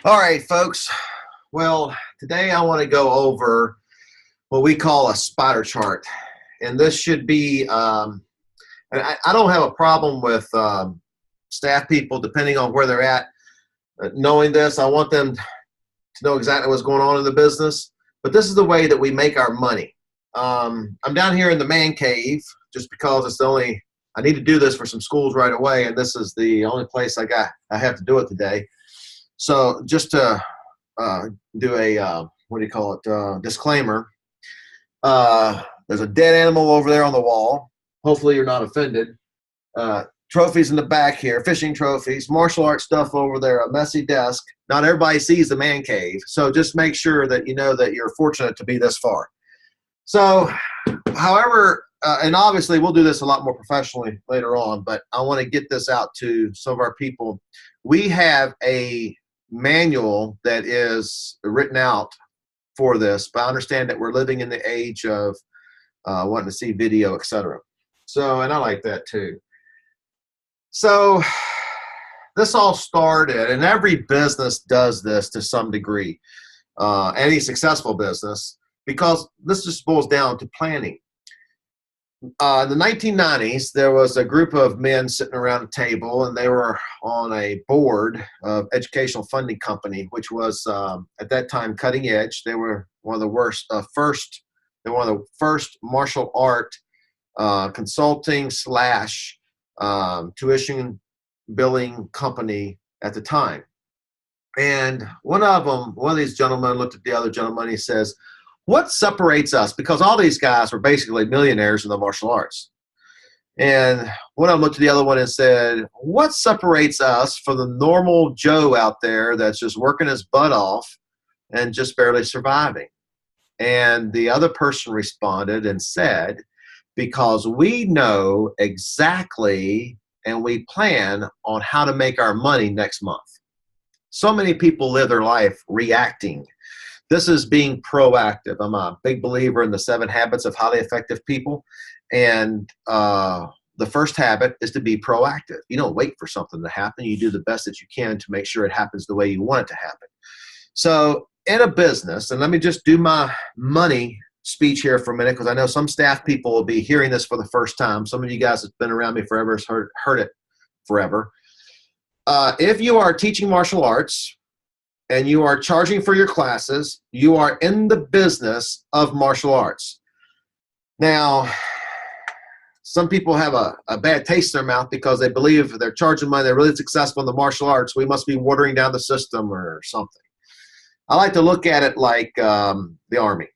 All right, folks. Well, today I want to go over what we call a spider chart. And this should be, and I don't have a problem with staff people, depending on where they're at, knowing this. I want them to know exactly what's going on in the business. But this is the way that we make our money. I'm down here in the man cave just because it's the only, I need to do this for some schools right away. And this is the only place I have to do it today. So just to do a what do you call it? Disclaimer. There's a dead animal over there on the wall. Hopefully you're not offended. Trophies in the back here, fishing trophies, martial arts stuff over there, a messy desk. Not everybody sees the man cave, so just make sure that you know that you're fortunate to be this far. So, however, and obviously we'll do this a lot more professionally later on, but I want to get this out to some of our people. We have a manual that is written out for this, but I understand that we're living in the age of wanting to see video, etc. So, and I like that too. So this all started, and every business does this to some degree, any successful business, because this just boils down to planning. In the 1990s, there was a group of men sitting around a table, and they were on a board of educational funding company, which was at that time cutting edge. They were one of the they were one of the first martial art consulting slash tuition billing company at the time. And one of these gentlemen looked at the other gentleman. He says, "What separates us?" Because all these guys were basically millionaires in the martial arts. And one of them looked at the other one and said, "What separates us from the normal Joe out there that's just working his butt off and just barely surviving?" And the other person responded and said, "Because we know exactly and we plan on how to make our money next month." So many people live their life reacting. This is being proactive. I'm a big believer in the 7 habits of highly effective people. And the first habit is to be proactive. You don't wait for something to happen. You do the best that you can to make sure it happens the way you want it to happen. So in a business, and let me just do my money speech here for a minute, because I know some staff people will be hearing this for the first time. Some of you guys have been around me forever, has heard it forever. If you are teaching martial arts and you are charging for your classes, you are in the business of martial arts. Now, some people have a bad taste in their mouth because they believe if they're charging money, they're really successful in the martial arts, we must be watering down the system or something. I like to look at it like the Army,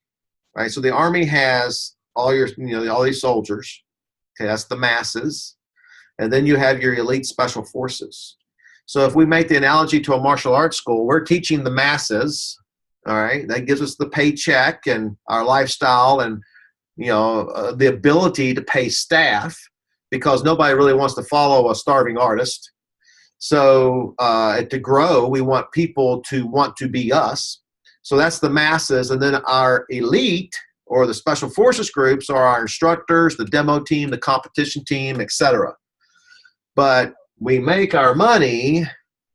right? So the Army has all these soldiers. Okay, that's the masses. And then you have your elite special forces. So if we make the analogy to a martial arts school, we're teaching the masses, all right? That gives us the paycheck and our lifestyle and, the ability to pay staff, because nobody really wants to follow a starving artist. So to grow, we want people to want to be us. So that's the masses. And then our elite, or the special forces groups, are our instructors, the demo team, the competition team, etc. But we make our money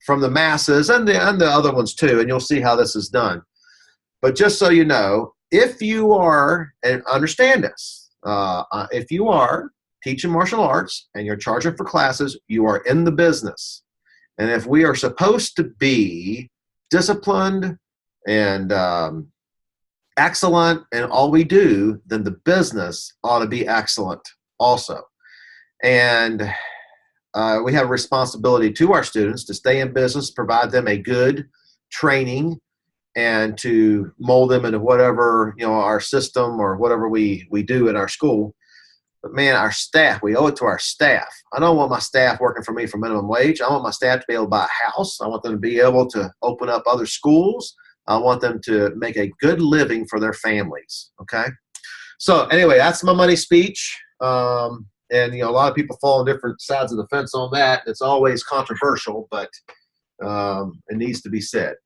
from the masses and the other ones too, and you'll see how this is done. But just so you know, if you are, and understand this, if you are teaching martial arts and you're charging for classes, you are in the business. And if we are supposed to be disciplined and excellent in all we do, then the business ought to be excellent also. And we have a responsibility to our students to stay in business, provide them a good training, and to mold them into whatever, our system or whatever we do in our school. But man, our staff, we owe it to our staff. I don't want my staff working for me for minimum wage. I want my staff to be able to buy a house. I want them to be able to open up other schools. I want them to make a good living for their families, okay? So anyway, that's my money speech. And, a lot of people fall on different sides of the fence on that. It's always controversial, but it needs to be said.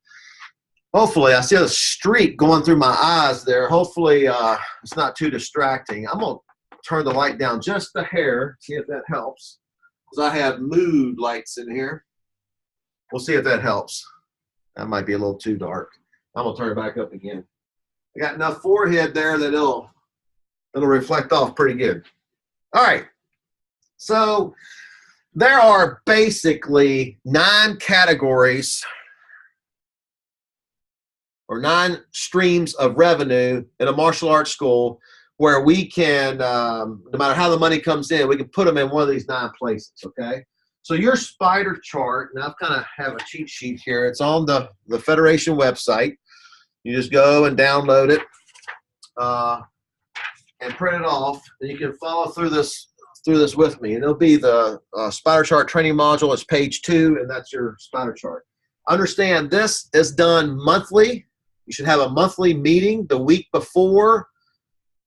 Hopefully, I see a streak going through my eyes there. Hopefully, it's not too distracting. I'm going to turn the light down just a hair, see if that helps. Because I have mood lights in here. We'll see if that helps. That might be a little too dark. I'm gonna turn it back up again. I got enough forehead there that it'll reflect off pretty good. All right. So there are basically 9 categories or 9 streams of revenue in a martial arts school where we can, no matter how the money comes in, we can put them in one of these 9 places, okay? So your spider chart, and I've kind of have a cheat sheet here. It's on the Federation website. You just go and download it and print it off, and you can follow through this with me. And it'll be the spider chart training module. It's page 2, and that's your spider chart. Understand, this is done monthly. You should have a monthly meeting the week before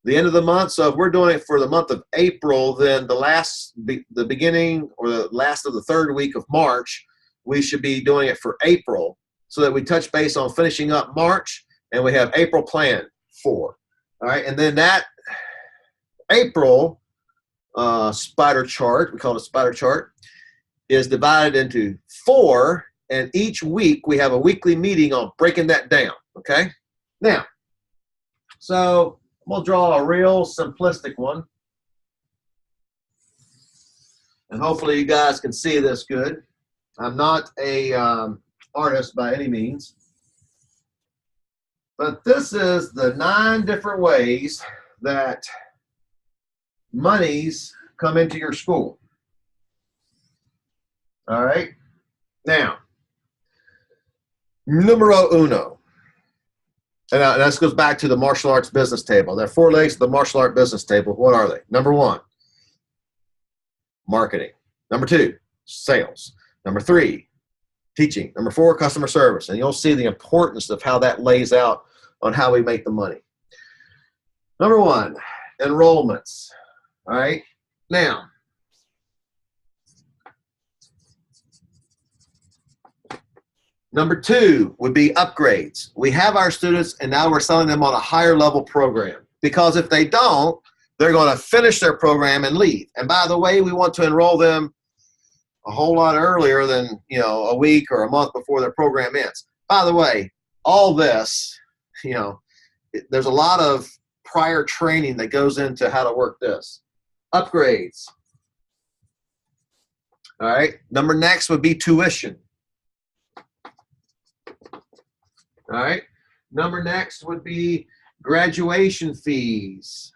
the end of the month. So if we're doing it for the month of April, then the beginning or the last of the 3rd week of March, we should be doing it for April so that we touch base on finishing up March and we have April planned for. All right, and then that April spider chart, we call it a spider chart, is divided into 4, and each week we have a weekly meeting on breaking that down, okay? Now, so I'm gonna draw a real simplistic one, and hopefully you guys can see this good. I'm not a artist by any means, but this is the 9 different ways that monies come into your school. All right. Now, numero uno. And this goes back to the martial arts business table. There are 4 legs of the martial art business table. What are they? Number 1, marketing. Number 2, sales. Number 3, teaching. Number 4, customer service. And you'll see the importance of how that lays out on how we make the money. Number 1, enrollments. All right. Now, number 2 would be upgrades. We have our students, and now we're selling them on a higher level program, because if they don't, they're going to finish their program and leave. And by the way, we want to enroll them a whole lot earlier than, a week or a month before their program ends. By the way, all this, there's a lot of prior training that goes into how to work this. Upgrades. All right. Number next would be tuition. All right. Number next would be graduation fees.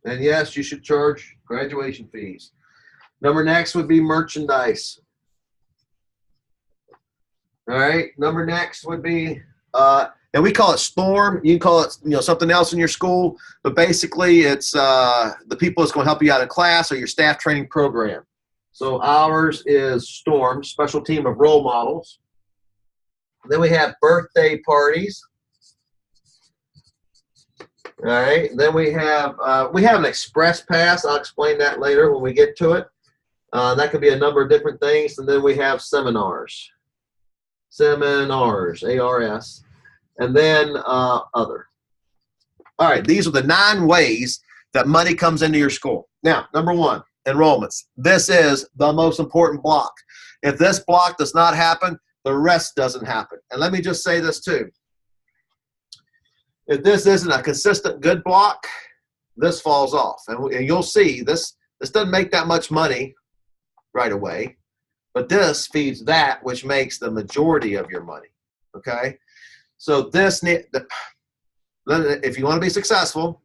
And yes, you should charge graduation fees. Number next would be merchandise. All right. Number next would be, and we call it Storm. You can call it, something else in your school, but basically it's the people that's going to help you out in class or your staff training program. So ours is Storm, special team of role models. Then we have birthday parties. All right. Then we have an express pass. I'll explain that later when we get to it. That could be a number of different things. And then we have seminars. Seminars, ARS. And then other. All right. These are the 9 ways that money comes into your school. Now, number 1, enrollments. This is the most important block. If this block does not happen, the rest doesn't happen. And let me just say this too. If this isn't a consistent good block, this falls off. And you'll see this doesn't make that much money right away, but this feeds that, which makes the majority of your money. Okay? So if you want to be successful,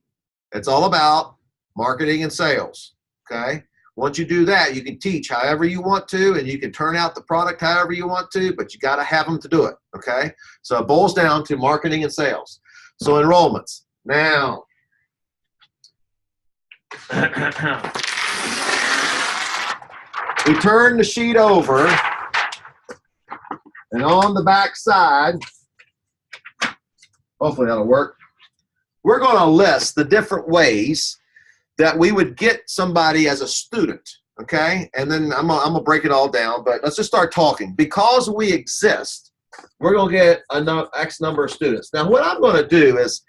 it's all about marketing and sales. Okay? Once you do that, you can teach however you want to, and you can turn out the product however you want to, but you got to have them to do it. Okay? So it boils down to marketing and sales. So enrollments. Now, we turn the sheet over, and on the back side, hopefully that'll work, we're going to list the different ways that we would get somebody as a student, okay? And then I'm gonna break it all down, but let's just start talking. Because we exist, we're going to get X number of students. Now, what I'm going to do is,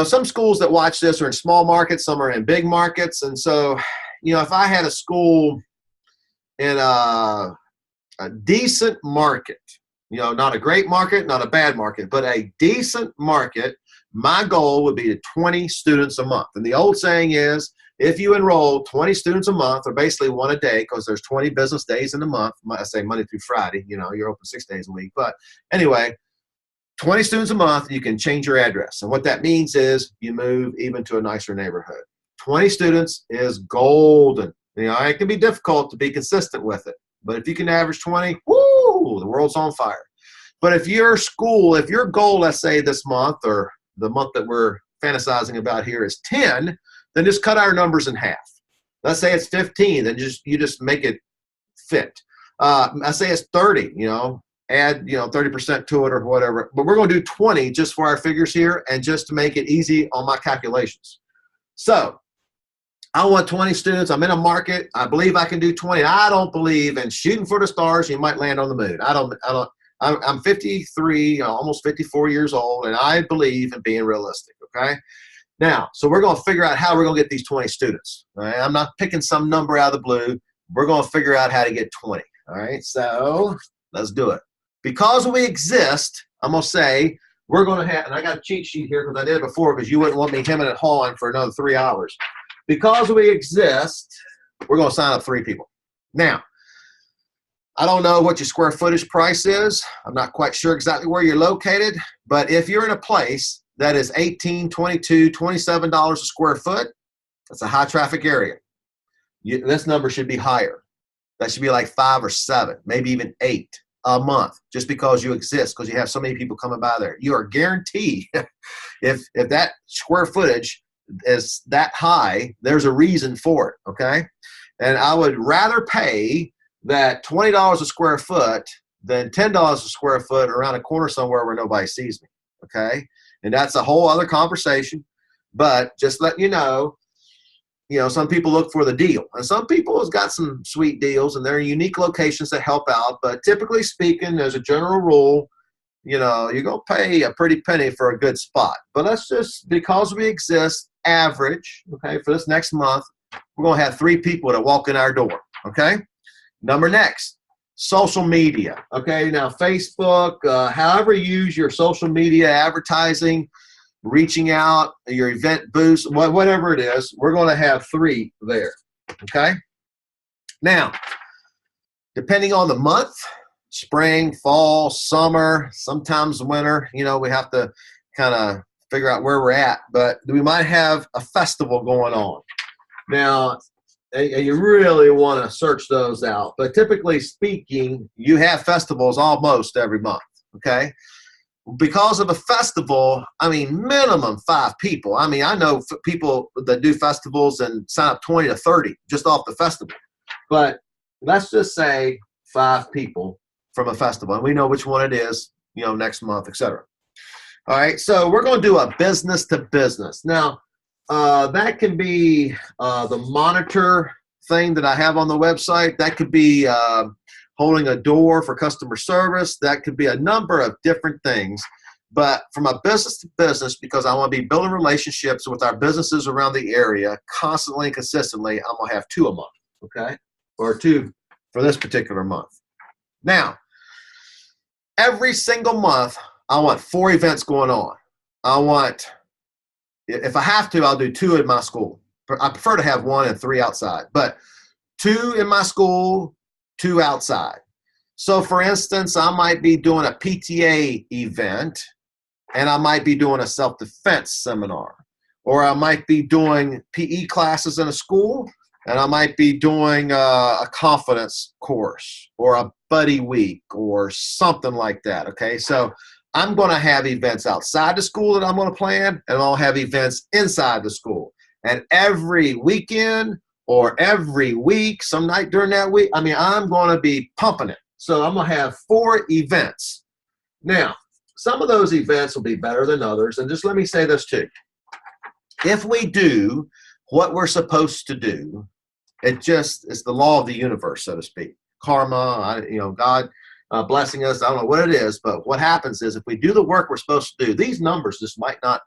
some schools that watch this are in small markets, some are in big markets. And so, if I had a school in a decent market, not a great market, not a bad market, but a decent market, my goal would be to 20 students a month. And the old saying is, if you enroll 20 students a month, or basically one a day, because there's 20 business days in a month, I say Monday through Friday, you're open 6 days a week. But anyway, 20 students a month, you can change your address. And what that means is you move even to a nicer neighborhood. 20 students is golden. It can be difficult to be consistent with it. But if you can average 20, woo, the world's on fire. But if your goal, let's say this month, or the month that we're fantasizing about here, is 10, then just cut our numbers in half. Let's say it's 15, then you just make it fit. I say it's 30, add 30% to it or whatever. But we're going to do 20 just for our figures here, and just to make it easy on my calculations. So I want 20 students. I'm in a market. I believe I can do 20. I don't believe in shooting for the stars. You might land on the moon. I'm 53, almost 54 years old, and I believe in being realistic. Okay. Now, so we're going to figure out how we're going to get these 20 students. All right? I'm not picking some number out of the blue. We're going to figure out how to get 20. All right. So let's do it. Because we exist, I'm going to say we're going to have, and I got a cheat sheet here because I did it before, because you wouldn't want me hemming and hawing for another 3 hours. Because we exist, we're going to sign up 3 people. Now, I don't know what your square footage price is. I'm not quite sure exactly where you're located. But if you're in a place that is $18, $22, $27 a square foot, that's a high traffic area. This number should be higher. That should be like 5 or 7, maybe even 8 a month, just because you exist, because you have so many people coming by there. You are guaranteed, if that square footage is that high, there's a reason for it, okay? And I would rather pay that $20 a square foot than $10 a square foot around a corner somewhere where nobody sees me, okay? And that's a whole other conversation. But just let you know, some people look for the deal. And some people have got some sweet deals, and there are unique locations that help out. But typically speaking, as a general rule, you're going to pay a pretty penny for a good spot. But let's just, because we exist, average, okay, for this next month, we're going to have 3 people that walk in our door, okay? Number next, social media, okay? Now, Facebook, however you use your social media advertising, reaching out, your event boost, whatever it is, we're going to have 3 there, okay? Now, depending on the month, spring, fall, summer, sometimes winter, we have to kind of figure out where we're at, but we might have a festival going on. Now, you really want to search those out, but typically speaking, you have festivals almost every month, okay? Because of a festival, minimum 5 people. I know people that do festivals and sign up 20 to 30 just off the festival, but let's just say 5 people from a festival, and we know which one it is, next month, etc. All right, so we're going to do a business to business. Now, that can be the monitor thing that I have on the website. That could be holding a door for customer service. That could be a number of different things. But from a business to business, because I want to be building relationships with our businesses around the area constantly and consistently, I'm going to have 2 a month, okay? Or 2 for this particular month. Now, every single month, I want 4 events going on. If I have to, I'll do 2 in my school. I prefer to have 1 and 3 outside, but 2 in my school, 2 outside. So for instance, I might be doing a PTA event, and I might be doing a self-defense seminar, or I might be doing PE classes in a school, and I might be doing a confidence course or a buddy week or something like that, okay? So I'm going to have events outside the school that I'm going to plan, and I'll have events inside the school. And every weekend or every week, some night during that week, I'm going to be pumping it. So I'm going to have 4 events. Now, some of those events will be better than others. And just let me say this too. If we do what we're supposed to do, it's the law of the universe, so to speak. Karma, God blessing us. I don't know what it is, but what happens is if we do the work we're supposed to do, these numbers just might not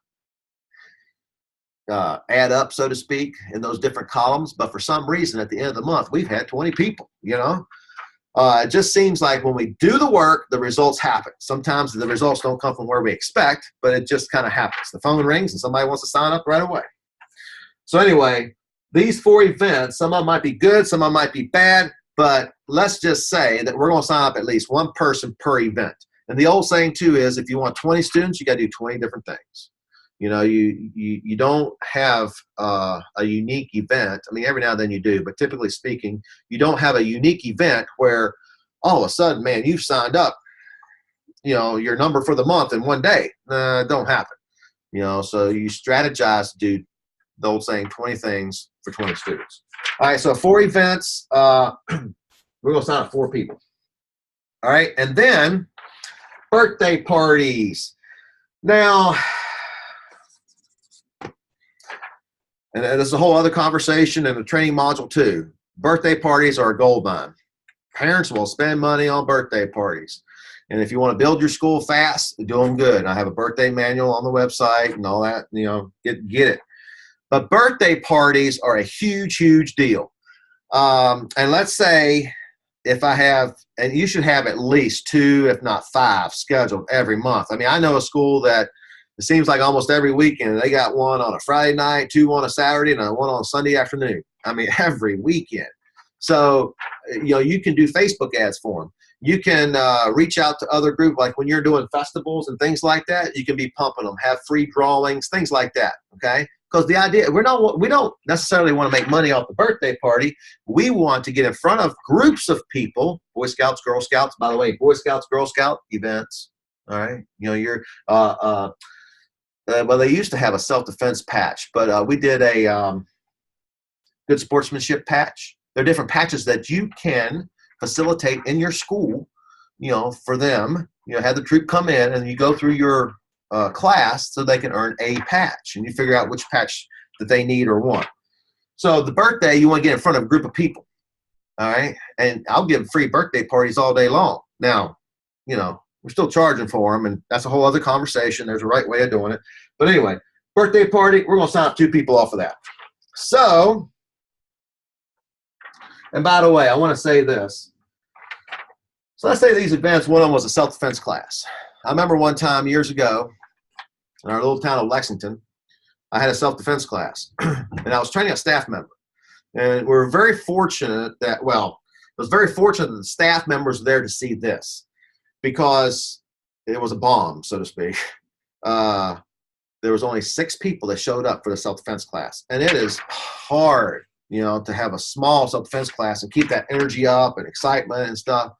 add up, so to speak, in those different columns. But for some reason, at the end of the month, we've had 20 people, It just seems like when we do the work, the results happen. Sometimes the results don't come from where we expect, but it just kind of happens. The phone rings and somebody wants to sign up right away. So anyway, these 4 events, some of them might be good, some of them might be bad, but let's just say that we're going to sign up at least 1 person per event. And the old saying too is if you want 20 students, you got to do 20 different things. You know, you don't have a unique event. I mean, every now and then you do, but typically speaking, you don't have a unique event where all of a sudden, man, you've signed up, you know, your number for the month in one day. Don't happen. You know, so you strategize to do the old saying, 20 things for 20 students. All right, so 4 events. We're going to sign up 4 people. All right, and then birthday parties. Now, and there's a whole other conversation in the training module too. Birthday parties are a gold mine. Parents will spend money on birthday parties. And if you want to build your school fast, do them good. I have a birthday manual on the website and all that, you know, get it. But birthday parties are a huge, huge deal. And let's say if I have, and you should have at least 2, if not 5 scheduled every month. I mean, I know a school that it seems like almost every weekend they got one on a Friday night, 2 on a Saturday, and one on a Sunday afternoon. I mean, every weekend. So, you know, you can do Facebook ads for them. You can reach out to other groups, like when you're doing festivals and things like that, you can be pumping them, have free drawings, things like that, okay? Because the idea, we don't necessarily want to make money off the birthday party. We want to get in front of groups of people, Boy Scouts, Girl Scouts, by the way, Boy Scouts, Girl Scout events, all right? You know, you're, well, they used to have a self-defense patch, but we did a good sportsmanship patch. There are different patches that you can facilitate in your school, you know, for them. You know, have the troop come in and you go through your class so they can earn a patch, and you figure out which patch that they need or want. So the birthday, you want to get in front of a group of people, all right? And I'll give free birthday parties all day long. Now, you know, we're still charging for them, and that's a whole other conversation. There's a right way of doing it. But anyway, birthday party, we're going to sign up 2 people off of that. So, and by the way, I want to say this. So let's say these events, one of them was a self-defense class. I remember one time years ago in our little town of Lexington, I had a self-defense class, and I was training a staff member. And we were very fortunate that, well, I was very fortunate that the staff members were there to see this, because it was a bomb, so to speak. There was only 6 people that showed up for the self-defense class. And it is hard, you know, to have a small self-defense class and keep that energy up and excitement and stuff.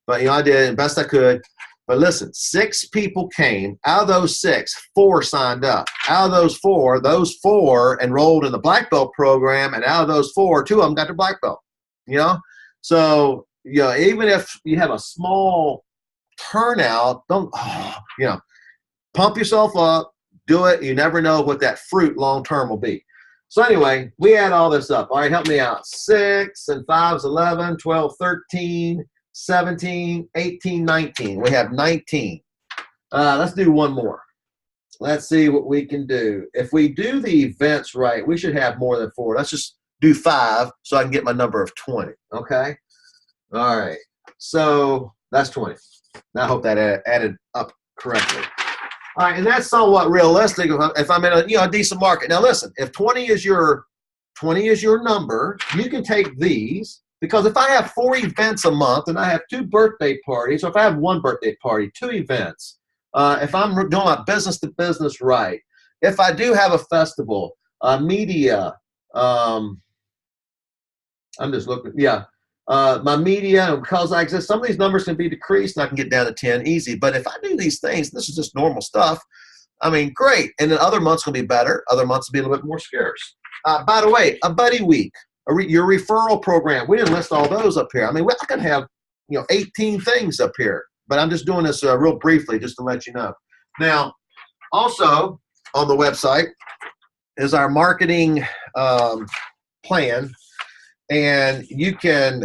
But, you know, I did the best I could. But listen, 6 people came. Out of those 6, 4 signed up. Out of those 4 enrolled in the black belt program. And out of those 4, 2 of them got their black belt, you know. So, you know, even if you have a small turnout, don't, you know, pump yourself up, do it. You never know what that fruit long term will be. So anyway, we add all this up. All right, help me out. 6 and 5 is 11, 12, 13, 17, 18, 19. We have 19. Let's do one more. Let's see what we can do. If we do the events right, we should have more than 4. Let's just do 5 so I can get my number of 20. Okay? All right. So that's 20. I hope that added up correctly. All right, and that's somewhat realistic if I'm in a decent market. Now listen, if 20 is your number, you can take these, because if I have 4 events a month and I have 2 birthday parties, or if I have 1 birthday party, 2 events, if I'm doing my business to business right, if I do have a festival, media, I'm just looking, yeah. My media, and because I exist, some of these numbers can be decreased and I can get down to 10 easy. But if I do these things, this is just normal stuff, I mean, great. And then other months will be better. Other months will be a little bit more scarce. By the way, a buddy week, your referral program, we didn't list all those up here. I mean, I can have 18 things up here, but I'm just doing this real briefly just to let you know. Now, also on the website is our marketing plan. And you can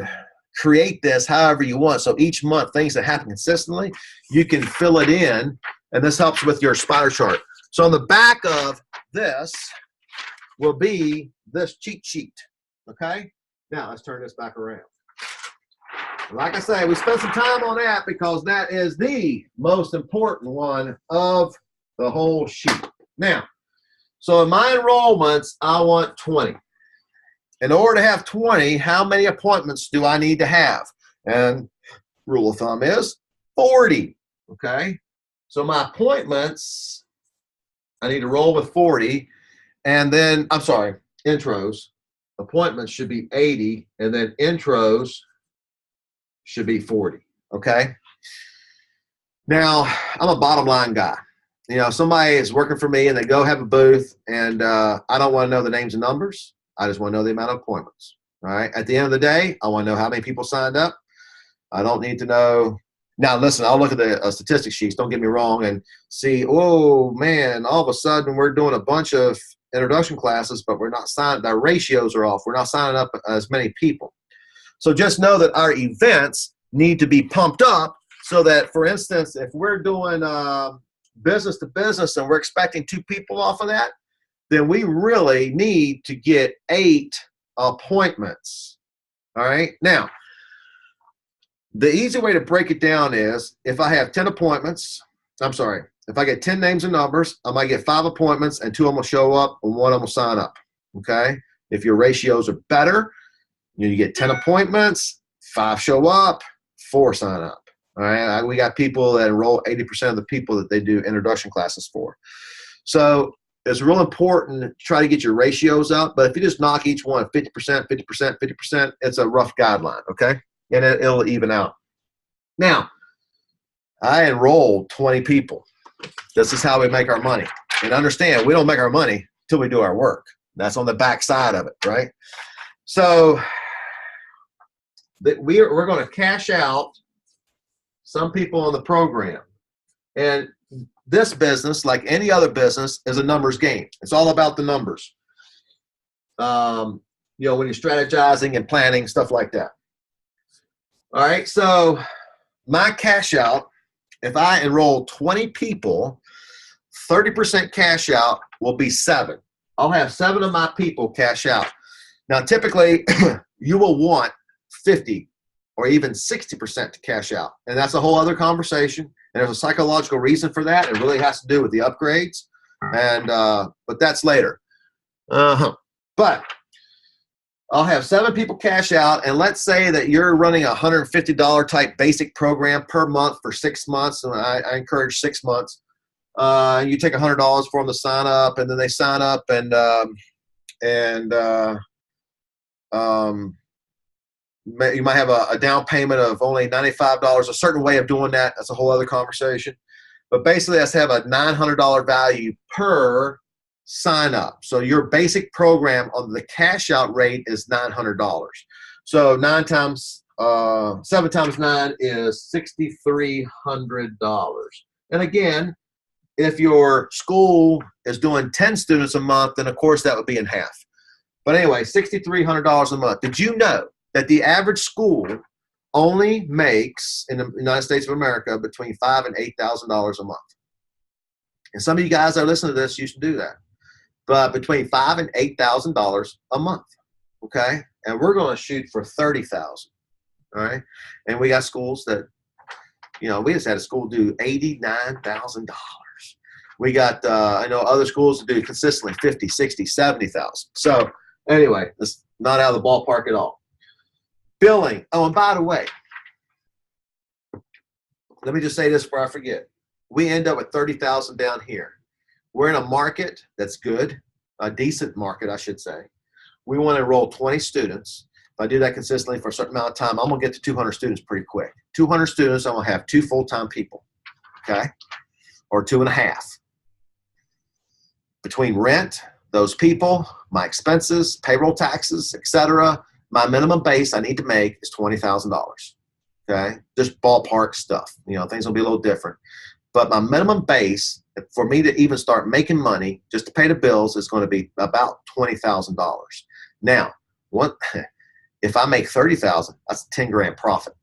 create this however you want. So each month, things that happen consistently, you can fill it in, and this helps with your spider chart. So on the back of this will be this cheat sheet, okay? Now, let's turn this back around. Like I say, we spent some time on that because that is the most important one of the whole sheet. Now, so in my enrollments, I want 20. In order to have 20, how many appointments do I need to have? And rule of thumb is 40, okay? So my appointments, I need to roll with 40, and then, I'm sorry, intros. Appointments should be 80, and then intros should be 40, okay? Now, I'm a bottom line guy. You know, somebody is working for me and they go have a booth, and I don't want to know the names and numbers. I just want to know the amount of appointments, all right? At the end of the day, I want to know how many people signed up. I don't need to know. Now, listen, I'll look at the statistics sheets, don't get me wrong, and see, oh, man, all of a sudden we're doing a bunch of introduction classes, but we're not signing, our ratios are off. We're not signing up as many people. So just know that our events need to be pumped up so that, for instance, if we're doing business to business and we're expecting 2 people off of that, then we really need to get 8 appointments. All right. Now, the easy way to break it down is if I have 10 appointments, if I get 10 names and numbers, I might get 5 appointments and 2 of them will show up and 1 of them will sign up. Okay. If your ratios are better, you get 10 appointments, 5 show up, 4 sign up. All right. We got people that enroll 80% of the people that they do introduction classes for. So it's real important to try to get your ratios up. But if you just knock each one 50%, 50%, 50%, it's a rough guideline. Okay. And it'll even out. Now, I enrolled 20 people. This is how we make our money. And understand, we don't make our money until we do our work. That's on the back side of it, right? So we're going to cash out some people on the program. And this business, like any other business, is a numbers game. It's all about the numbers. You know, when you're strategizing and planning, stuff like that. All right, so my cash out, if I enroll 20 people, 30% cash out will be 7. I'll have 7 of my people cash out. Now, typically, you will want 50 or even 60% to cash out. And that's a whole other conversation. And there's a psychological reason for that. It really has to do with the upgrades. And but that's later. But I'll have 7 people cash out, and let's say that you're running a $150 type basic program per month for 6 months, and I encourage 6 months. You take $100 for them to sign up, and then they sign up, and you might have a down payment of only $95. A certain way of doing that, that's a whole other conversation. But basically, that's have a $900 value per sign up. So your basic program on the cash out rate is $900. So 7 times 9 is $6,300. And again, if your school is doing 10 students a month, then of course that would be in half. But anyway, $6,300 a month. Did you know that the average school only makes in the United States of America between $5,000 and $8,000 a month? And some of you guys that are listening to this, you should do that. But between $5,000 and $8,000 a month, okay? And we're going to shoot for $30,000, all right? And we got schools that, you know, we just had a school do $89,000. We got, I know other schools that do consistently $50,000, $60,000, $70,000. So anyway, it's not out of the ballpark at all. Billing. Oh, and by the way, let me just say this before I forget. We end up with $30,000 down here. We're in a market that's good, a decent market, I should say. We want to enroll 20 students. If I do that consistently for a certain amount of time, I'm going to get to 200 students pretty quick. 200 students, I'm going to have 2 full-time people, okay, or 2.5. Between rent, those people, my expenses, payroll taxes, etc., my minimum base I need to make is $20,000, okay? Just ballpark stuff. You know, things will be a little different. But my minimum base for me to even start making money just to pay the bills is going to be about $20,000. Now, if I make $30,000, that's $10,000 profit.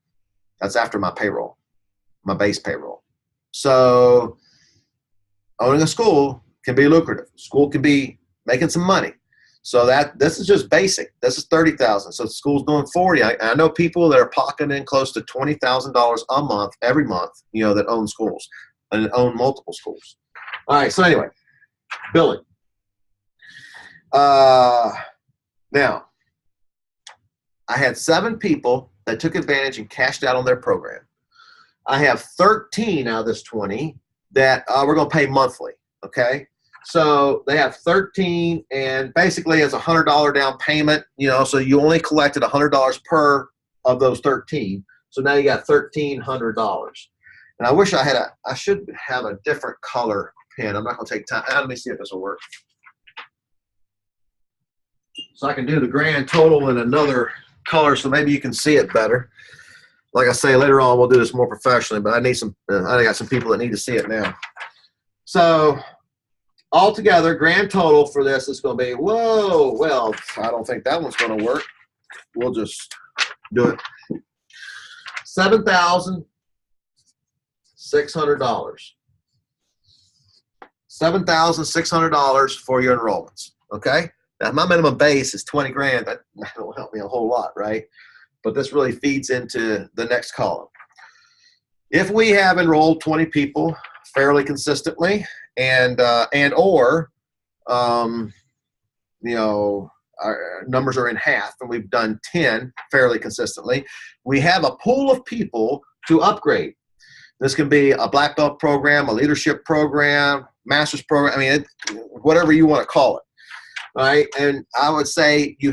That's after my payroll, my base payroll. So owning a school can be lucrative. School can be making some money. So this is just basic. This is $30,000. So the school's doing 40. I know people that are pocketing in close to $20,000 a month, every month, that own schools and own multiple schools. All right. So anyway, billing. Now, I had 7 people that took advantage and cashed out on their program. I have 13 out of this 20 that we're going to pay monthly, okay? So they have 13, and basically it's a $100 down payment, so you only collected $100 per of those 13. So now you got $1,300. And I wish I should have a different color pen. I'm not going to take time. Let me see if this will work. So I can do the grand total in another color so maybe you can see it better. Like I say, later on we'll do this more professionally, but I got some people that need to see it now. So altogether, grand total for this is going to be, whoa, well, I don't think that one's going to work. We'll just do it. $7,600. $7,600 for your enrollments, okay? Now, my minimum base is 20 grand. That will help me a whole lot, right? But this really feeds into the next column. If we have enrolled 20 people fairly consistently, or our numbers are in half, and we've done 10 fairly consistently, we have a pool of people to upgrade. This can be a black belt program, a leadership program, master's program, whatever you want to call it. All right, and I would say you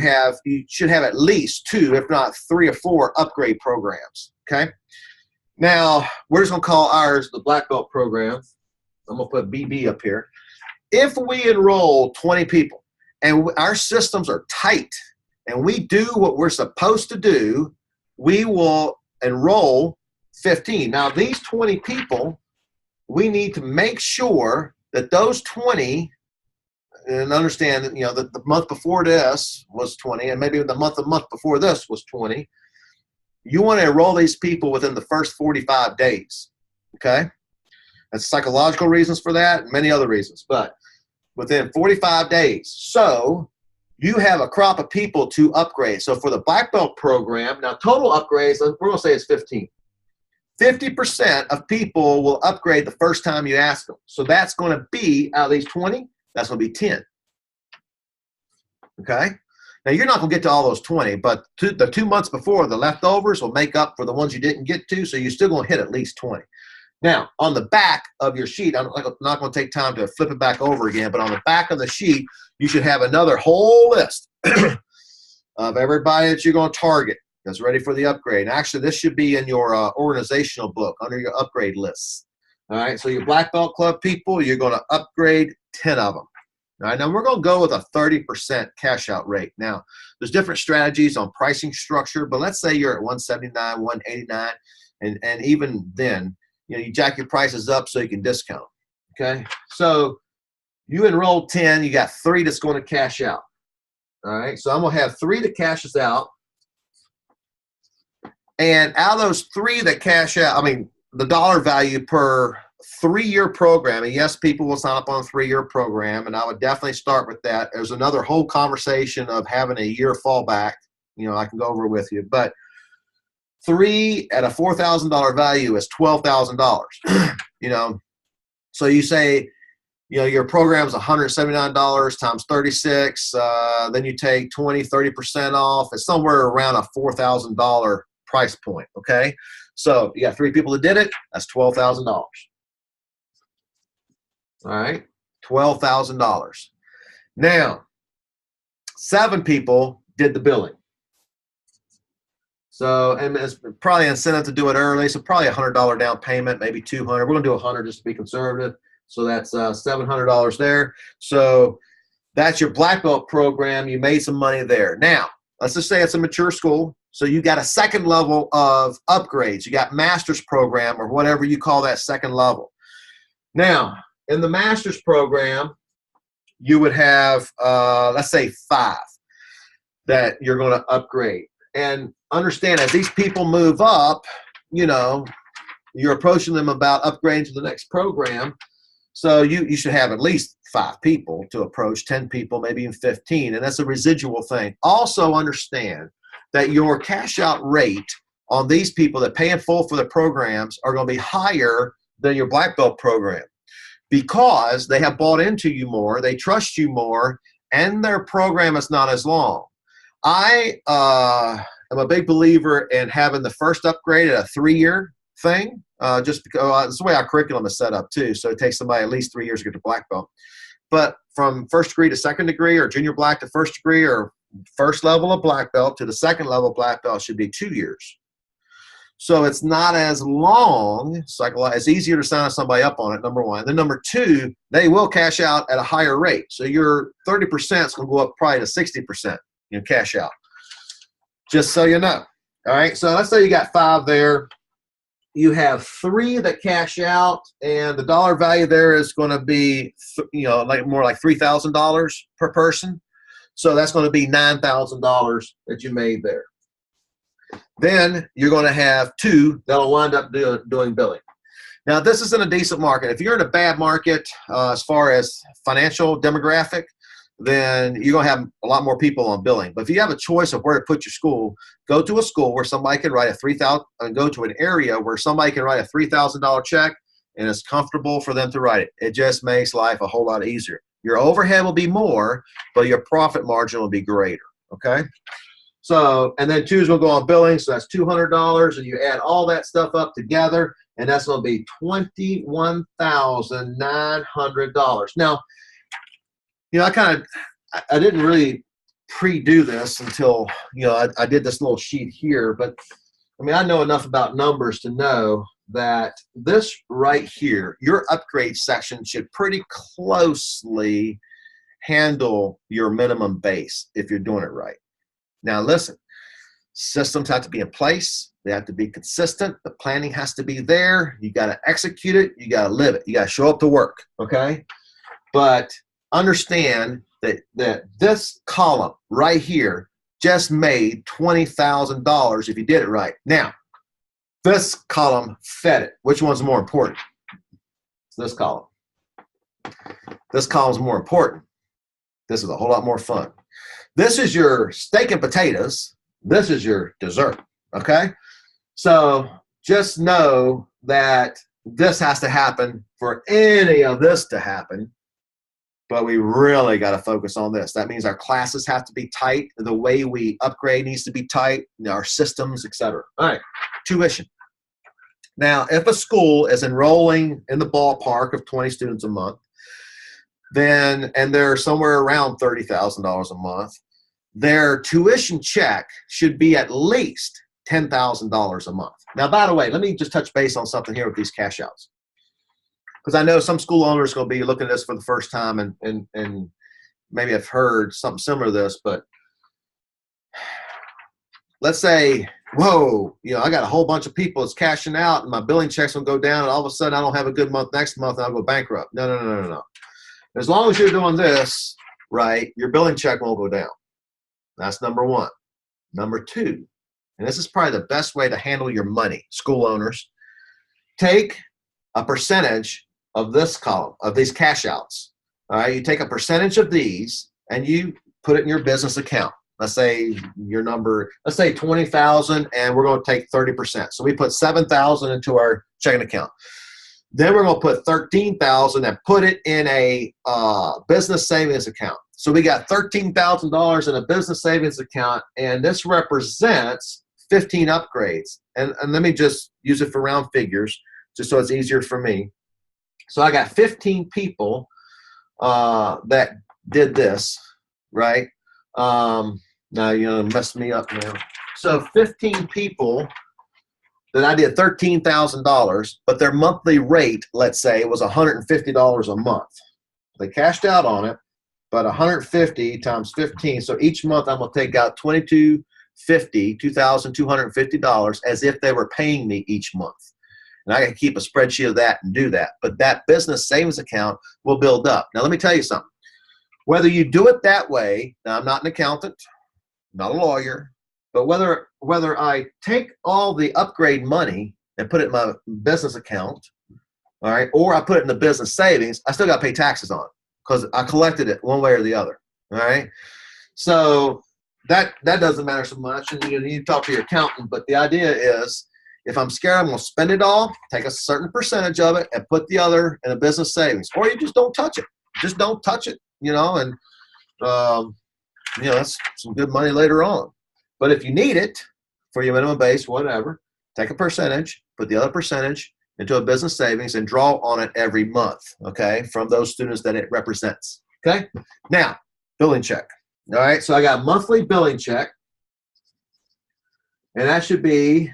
should have at least 2, if not 3 or 4 upgrade programs, okay? Now, we're just going to call ours the black belt program. I'm going to put BB up here. If we enroll 20 people and our systems are tight and we do what we're supposed to do, we will enroll 15. Now, these 20 people, we need to make sure that those 20, and understand that, that the month before this was 20, and maybe the month before this was 20. You want to enroll these people within the first 45 days, okay? That's psychological reasons for that and many other reasons, but within 45 days. So you have a crop of people to upgrade. So for the black belt program, now total upgrades, we're going to say it's 15. 50% of people will upgrade the first time you ask them. So that's going to be, out of these 20, that's going to be 10. Okay? Now, you're not going to get to all those 20, but the 2 months before, the leftovers will make up for the ones you didn't get to, so you're still going to hit at least 20. Now, on the back of your sheet, I'm not going to take time to flip it back over again, but on the back of the sheet, you should have another whole list of everybody that you're going to target that's ready for the upgrade. And actually, this should be in your organizational book under your upgrade lists. All right, so your black belt club people, you're going to upgrade 10 of them. All right, now we're going to go with a 30% cash out rate. Now, there's different strategies on pricing structure, but let's say you're at 179, 189, and even then, you jack your prices up so you can discount. Okay, so you enrolled 10, you got 3 that's going to cash out. All right, so I'm going to have 3 that cashes out, and out of those 3 that cash out, the dollar value per 3-year program, and yes, people will sign up on a 3-year program, and I would definitely start with that. There's another whole conversation of having a year fallback. I can go over with you, but 3 at a $4,000 value is $12,000. So you say, your program is $179 times 36. Then you take 30% off. It's somewhere around a $4,000 price point. Okay. So you got 3 people that did it. That's $12,000. All right. $12,000. Now, 7 people did the billing. So, and it's probably an incentive to do it early. So probably $100 down payment, maybe $200. We're going to do $100 just to be conservative. So that's $700 there. So that's your black belt program. You made some money there. Now, let's just say it's a mature school. So you got a second level of upgrades. You got master's program or whatever you call that second level. Now, in the master's program, you would have, let's say 5 that you're going to upgrade. And understand, as these people move up, you're approaching them about upgrading to the next program. So you should have at least 5 people to approach, 10 people, maybe even 15, and that's a residual thing. Also understand that your cash out rate on these people that pay in full for the programs are going to be higher than your black belt program because they have bought into you more, they trust you more, and their program is not as long. I am a big believer in having the first upgrade at a 3-year thing, just because it's the way our curriculum is set up too. So it takes somebody at least 3 years to get to black belt. But from first degree to second degree, or junior black to first degree, or first level of black belt to the second level of black belt should be 2 years. So it's not as long. It's easier to sign somebody up on it, number one. Then number two, they will cash out at a higher rate. So your 30% is going to go up probably to 60%, cash out. Just so you know. All right, so let's say you got 5 there. You have 3 that cash out, and the dollar value there is going to be, like more like $3,000 per person. So that's going to be $9,000 that you made there. Then you're going to have 2 that'll wind up doing billing. Now, this is in a decent market. If you're in a bad market as far as financial demographic, then you're going to have a lot more people on billing. But if you have a choice of where to put your school, go to a school where somebody can write a $3,000, and go to an area where somebody can write a $3,000 check, and it's comfortable for them to write it. It just makes life a whole lot easier. Your overhead will be more, but your profit margin will be greater, okay? So, and then 2 is going to go on billing, so that's $200, and you add all that stuff up together, and that's going to be $21,900. Now, I didn't really pre-do this until, I did this little sheet here, but I know enough about numbers to know that this right here, your upgrade section should pretty closely handle your minimum base if you're doing it right. Now listen, systems have to be in place. They have to be consistent. The planning has to be there. You got to execute it. You got to live it. You got to show up to work, okay? But understand that this column right here just made $20,000 if you did it right. Now, this column fed it. Which one's more important? It's this column. This column's more important. This is a whole lot more fun. This is your steak and potatoes. This is your dessert, okay? So just know that this has to happen for any of this to happen, but we really got to focus on this. That means our classes have to be tight. The way we upgrade needs to be tight, our systems, etc. All right, tuition. Now, if a school is enrolling in the ballpark of 20 students a month, and they're somewhere around $30,000 a month, their tuition check should be at least $10,000 a month. Now, by the way, let me just touch base on something here with these cash outs, because I know some school owners are going to be looking at this for the first time and maybe have heard something similar to this, but let's say, whoa, I got a whole bunch of people that's cashing out and my billing checks will go down, and all of a sudden I don't have a good month next month and I'll go bankrupt. No. As long as you're doing this right, your billing check won't go down. That's number one. Number two, and this is probably the best way to handle your money, school owners, take a percentage of this column, of these cash outs. All right, you take a percentage of these and you put it in your business account. Let's say your number, let's say 20,000, and we're going to take 30%. So we put 7,000 into our checking account. Then we're going to put 13,000 and put it in a business savings account. So we got $13,000 in a business savings account, and this represents 15 upgrades. And let me just use it for round figures, just so it's easier for me. So I got 15 people that did this, right? Now messed me up now. So 15 people that I did $13,000, but their monthly rate, let's say, was $150 a month. They cashed out on it, but 150 times 15. So each month I'm going to take out $2,250 as if they were paying me each month. And I can keep a spreadsheet of that and do that. But that business savings account will build up. Now, let me tell you something. Whether you do it that way, now I'm not an accountant, not a lawyer, but whether I take all the upgrade money and put it in my business account, all right, or I put it in the business savings, I still got to pay taxes on it because I collected it one way or the other, all right? So that doesn't matter so much, and you need to talk to your accountant, but the idea is if I'm scared I'm going to spend it all, take a certain percentage of it and put the other in a business savings, or you just don't touch it. Just don't touch it, and that's some good money later on. But if you need it for your minimum base, whatever, take a percentage, put the other percentage into a business savings and draw on it every month, okay, from those students that it represents, okay? Now, billing check, all right? So I got a monthly billing check, and that should be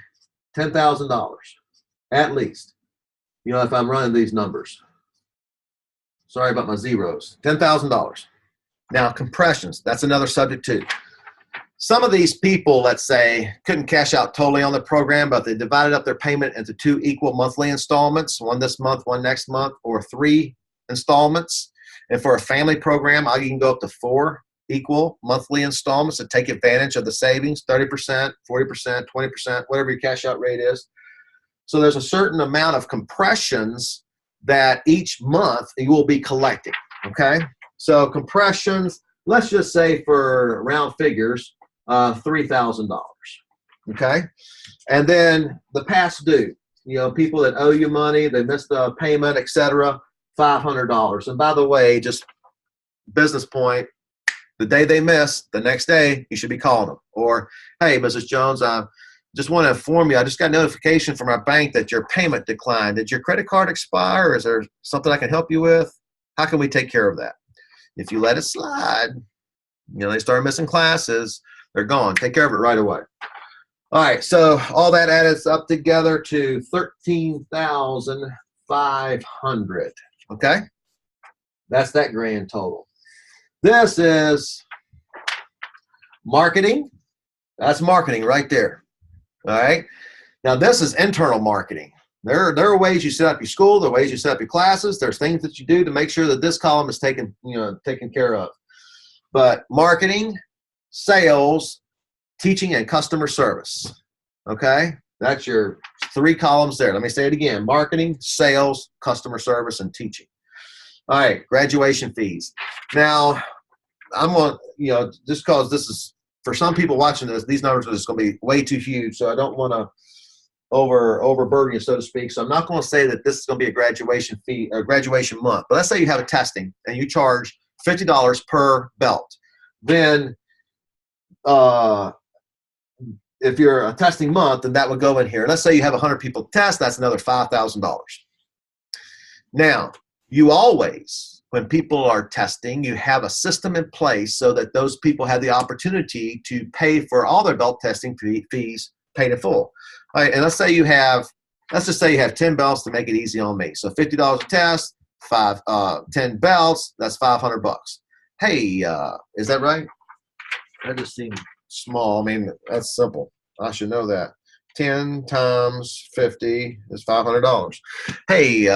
$10,000 at least, if I'm running these numbers. Sorry about my zeros. $10,000. Now, compressions, that's another subject too. Some of these people, let's say, couldn't cash out totally on the program, but they divided up their payment into 2 equal monthly installments, one this month, one next month, or 3 installments. And for a family program, you can go up to 4 equal monthly installments to take advantage of the savings, 30%, 40%, 20%, whatever your cash out rate is. So there's a certain amount of compressions that each month you will be collecting, okay? So compressions, let's just say for round figures, $3,000, okay? And then the past due, people that owe you money, they missed a payment, etc., $500. And by the way, just business point, the day they miss, the next day, you should be calling them. Or, hey, Mrs. Jones, I just want to inform you, I just got notification from our bank that your payment declined. Did your credit card expire? Is there something I can help you with? How can we take care of that? If you let it slide, they start missing classes, they're gone. Take care of it right away. All right, so all that adds up together to $13,500, okay? That's that grand total. This is marketing. That's marketing right there, all right? Now, this is internal marketing. There are ways you set up your school. There are ways you set up your classes. There's things that you do to make sure that this column is taken care of. But marketing, sales, teaching, and customer service, okay? That's your 3 columns there. Let me say it again. Marketing, sales, customer service, and teaching. All right, graduation fees. Now, I'm going to, just because this is, for some people watching this, these numbers are just going to be way too huge, so I don't want to overburden you, so to speak. So I'm not going to say that this is going to be a graduation fee or graduation month. But let's say you have a testing and you charge $50 per belt. Then if you're a testing month, then that would go in here. Let's say you have 100 people test, that's another $5,000. Now, you always, when people are testing, you have a system in place so that those people have the opportunity to pay for all their belt testing fees paid in full. All right, and let's just say you have 10 belts to make it easy on me. So $50 a test, 10 belts, that's $500. Hey, is that right? That just seems small. I mean, that's simple. I should know that. 10 times 50 is $500. Hey,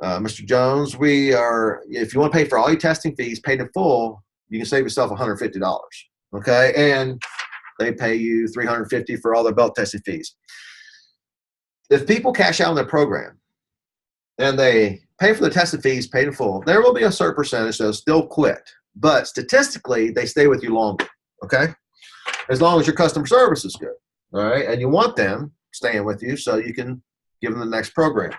Mr. Jones, if you want to pay for all your testing fees paid in full, you can save yourself $150. Okay, and they pay you $350 for all their belt testing fees. If people cash out on their program and they pay for the testing fees paid in full, there will be a certain percentage that'll still quit. But statistically, they stay with you longer, okay? As long as your customer service is good, all right? And you want them staying with you so you can give them the next program.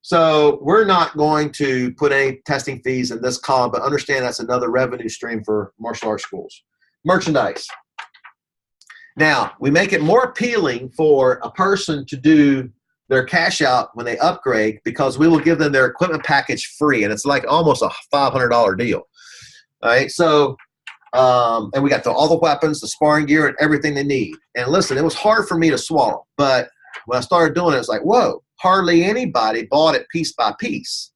So we're not going to put any testing fees in this column, but understand that's another revenue stream for martial arts schools. Merchandise. Now, we make it more appealing for a person to do their cash out when they upgrade because we will give them their equipment package free, and it's like almost a $500 deal. All right, so, and we got all the weapons, the sparring gear, and everything they need. And listen, it was hard for me to swallow, but when I started doing it, it's like, whoa, hardly anybody bought it piece by piece.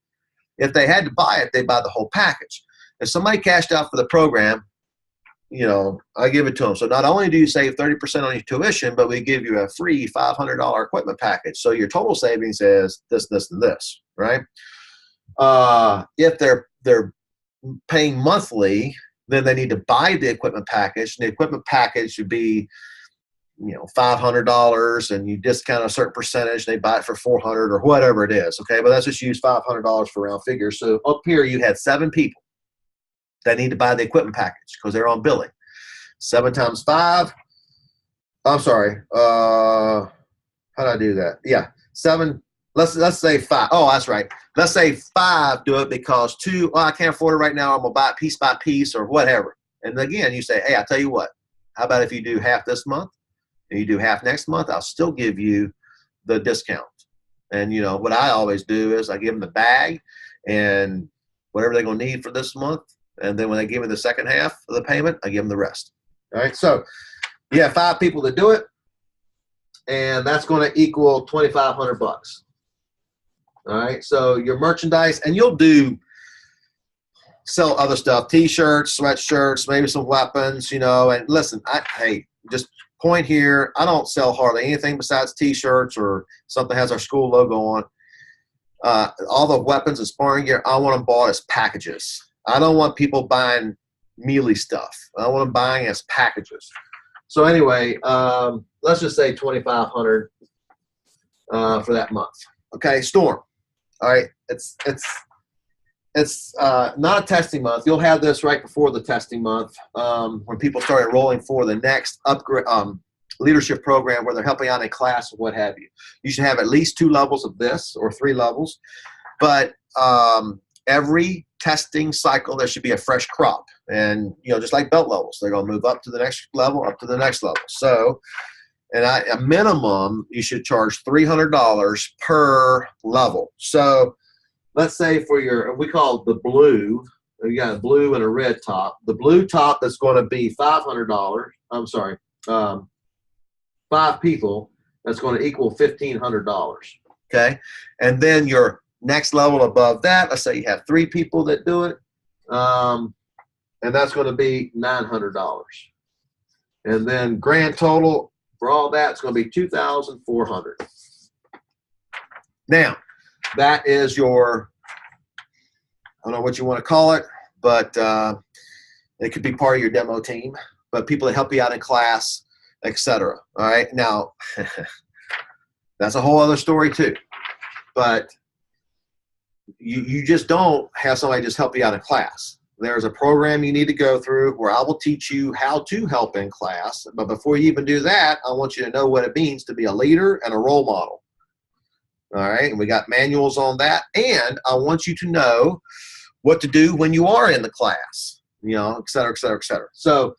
If they had to buy it, they'd buy the whole package. If somebody cashed out for the program, I give it to them. So not only do you save 30% on your tuition, but we give you a free $500 equipment package. So your total savings is this, this, and this, right? If they're paying monthly, then they need to buy the equipment package. And the equipment package should be $500 and you discount a certain percentage, they buy it for $400 or whatever it is. Okay, but let's just use $500 for round figures. So up here you had 7 people that need to buy the equipment package because they're on billing. 7 times 5. I'm sorry. How did I do that? Yeah, 7. Let's say 5. Oh, that's right. Let's say 5 do it because 2. Oh, I can't afford it right now. I'm gonna buy it piece by piece or whatever. And again, you say, hey, I tell you what. How about if you do half this month and you do half next month? I'll still give you the discount. And what I always do is I give them the bag and whatever they're gonna need for this month. And then when they give me the second half of the payment, I give them the rest. All right. So you have 5 people to do it, and that's going to equal $2,500. All right. So your merchandise, and you'll sell other stuff, T-shirts, sweatshirts, maybe some weapons, and listen, hey, just point here. I don't sell hardly anything besides T-shirts or something that has our school logo on. All the weapons and sparring gear, I want them bought as packages. I don't want people buying mealy stuff. I want them buying as packages. So anyway, let's just say $2,500 for that month. Okay, Storm. All right, it's not a testing month. You'll have this right before the testing month when people start enrolling for the next upgrade leadership program where they're helping out in class or what have you. You should have at least 2 levels of this or 3 levels, but every testing cycle there should be a fresh crop, and just like belt levels, they're going to move up to the next level, up to the next level. So, a minimum you should charge $300 per level. So let's say for we call the blue, you got a blue and a red top. The blue top that's going to be $500. I'm sorry, 5 people. That's going to equal $1,500. Okay, and then your next level above that, let's say you have 3 people that do it, and that's going to be $900. And then grand total for all that is going to be $2,400. Now, that is your, I don't know what you want to call it, but it could be part of your demo team, but people that help you out in class, etc. All right, now that's a whole other story too, but you just don't have somebody just help you out in class. There's a program you need to go through where I will teach you how to help in class. But before you even do that, I want you to know what it means to be a leader and a role model. All right, and we got manuals on that. And I want you to know what to do when you are in the class, et cetera, et cetera, et cetera. So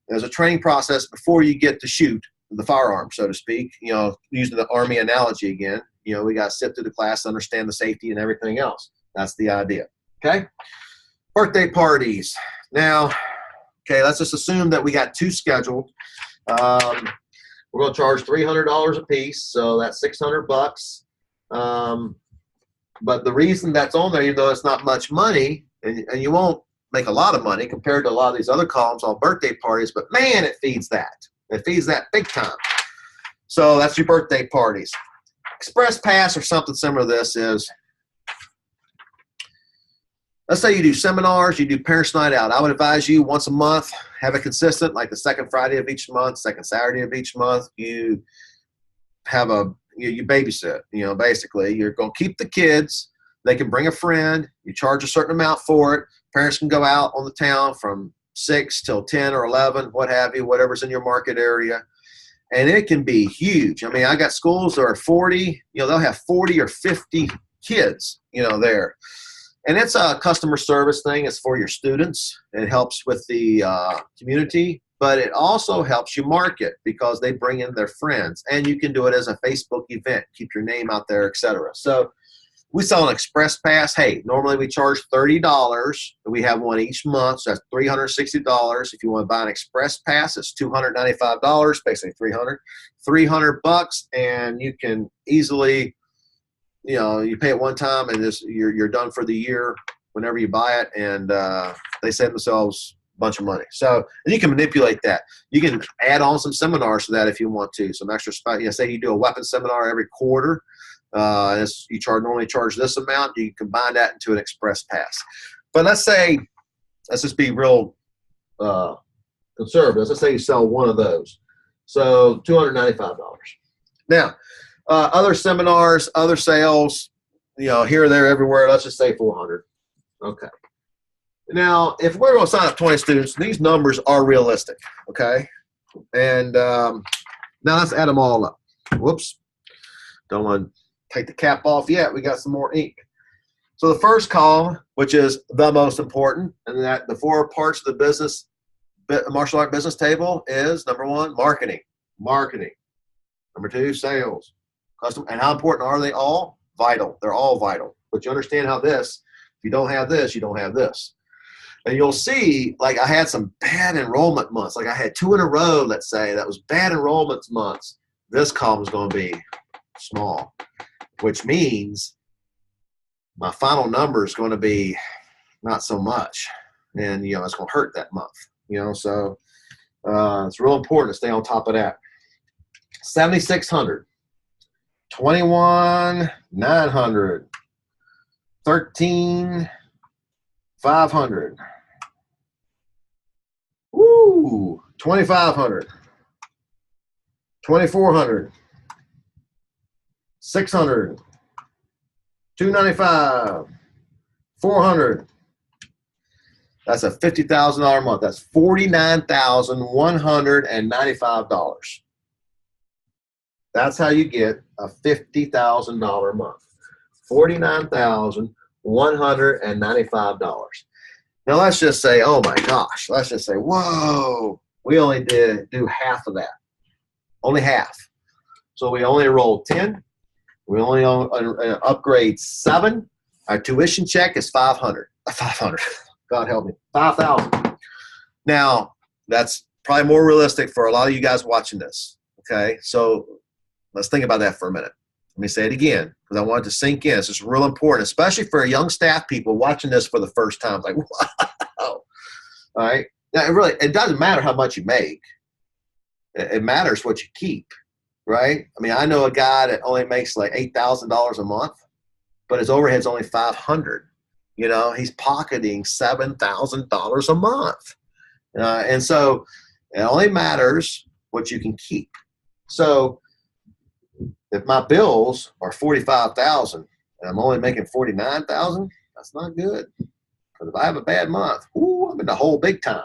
there's a training process before you get to shoot the firearm, so to speak, using the Army analogy again. We got to sit through the class, understand the safety and everything else. That's the idea. Okay. Birthday parties. Now, okay, let's just assume that we got 2 scheduled. We're going to charge $300 a piece, so that's $600. But the reason that's on there, even though it's not much money, and you won't make a lot of money compared to a lot of these other columns on birthday parties, but man, it feeds that. It feeds that big time. So that's your birthday parties. Express Pass or something similar to this is, let's say you do seminars, you do Parents Night Out. I would advise you once a month, have it consistent, like the second Friday of each month, second Saturday of each month. You have you babysit, basically. You're going to keep the kids. They can bring a friend. You charge a certain amount for it. Parents can go out on the town from 6 till 10 or 11, what have you, whatever's in your market area. And it can be huge. I mean, I got schools that are 40, they'll have 40 or 50 kids, there. And it's a customer service thing. It's for your students. It helps with the community, but it also helps you market because they bring in their friends. And you can do it as a Facebook event, keep your name out there, etc. So we sell an Express Pass. Hey, normally we charge $30. We have one each month, so that's $360. If you want to buy an Express Pass, it's $295, basically $300, and you can easily, you pay it one time and you're done for the year whenever you buy it, and they save themselves a bunch of money. So and you can manipulate that. You can add on some seminars to that if you want to. Some extra, say you do a weapons seminar every quarter. You normally charge this amount. You can combine that into an Express Pass. But let's just be real conservative. Let's say you sell one of those. So $295. Now, other seminars, other sales, here, there, everywhere, let's just say 400. Okay. Now, if we're going to sign up 20 students, these numbers are realistic, okay? And now let's add them all up. Whoops. Don't want to take the cap off yet. We got some more ink. So the first column, which is the most important, and that the 4 parts of the business, martial art business table is, number 1, marketing. Marketing. Number 2, sales. Custom. And how important are they all? Vital. They're all vital. But you understand how this, if you don't have this, you don't have this. And you'll see, like, I had some bad enrollment months. Like I had 2 in a row, let's say, that was bad enrollment months. This column is going to be small, which means my final number is going to be not so much. And, it's going to hurt that month, so it's real important to stay on top of that. 7,600, 21,900, 13,500. Woo! 2,500, 2,400, 600, 295, 400. That's a $50,000 a month. That's $49,195. That's how you get a $50,000 a month. $49,195. Now let's just say, oh my gosh, let's just say, whoa, we only do half of that. Only half. So we only enrolled 10. We only upgrade 7. Our tuition check is 500. 500. God help me. 5,000. Now, that's probably more realistic for a lot of you guys watching this. Okay, so let's think about that for a minute. Let me say it again because I want it to sink in. This is real important, especially for young staff people watching this for the first time. Like, wow. All right. Now, it doesn't matter how much you make. It matters what you keep, right? I mean, I know a guy that only makes like $8,000 a month, but his overhead's only $500. He's pocketing $7,000 a month. And so it only matters what you can keep. So if my bills are $45,000 and I'm only making $49,000, that's not good. Because if I have a bad month, I'm in the hole big time.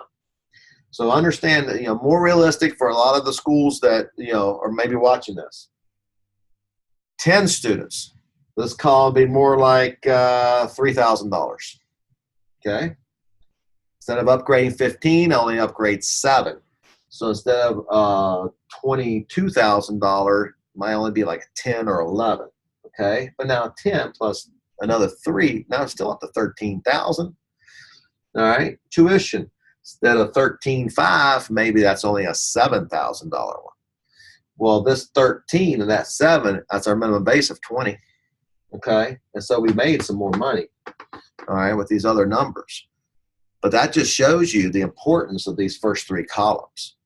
So understand that, more realistic for a lot of the schools that, are maybe watching this. 10 students. This column would be more like $3,000. Okay? Instead of upgrading 15, I only upgrade 7. So instead of $22,000, might only be like 10 or 11. Okay? But now 10 plus another 3, now it's still up to 13,000. All right? Tuition. Instead of 13,500, maybe that's only a $7,000 one. Well, this 13 and that 7, that's our minimum base of 20. Okay? And so we made some more money, all right, with these other numbers. But that just shows you the importance of these first 3 columns.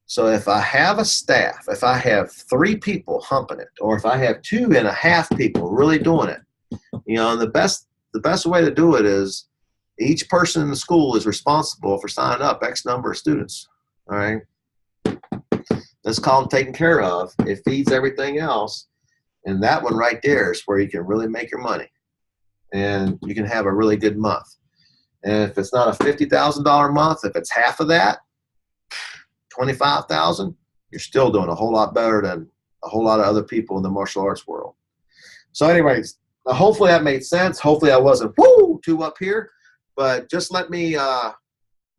So if I have a staff, if I have 3 people humping it, or if I have 2.5 people really doing it, the best way to do it is each person in the school is responsible for signing up X number of students, all right? This column taken care of, it feeds everything else. And that one right there is where you can really make your money. And you can have a really good month. And if it's not a $50,000 month, if it's half of that, $25,000, you're still doing a whole lot better than a whole lot of other people in the martial arts world. So anyways, hopefully that made sense. Hopefully I wasn't too up here. But just let me know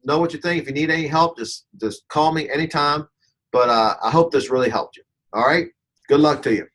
what you think. If you need any help, just call me anytime. But I hope this really helped you. All right? Good luck to you.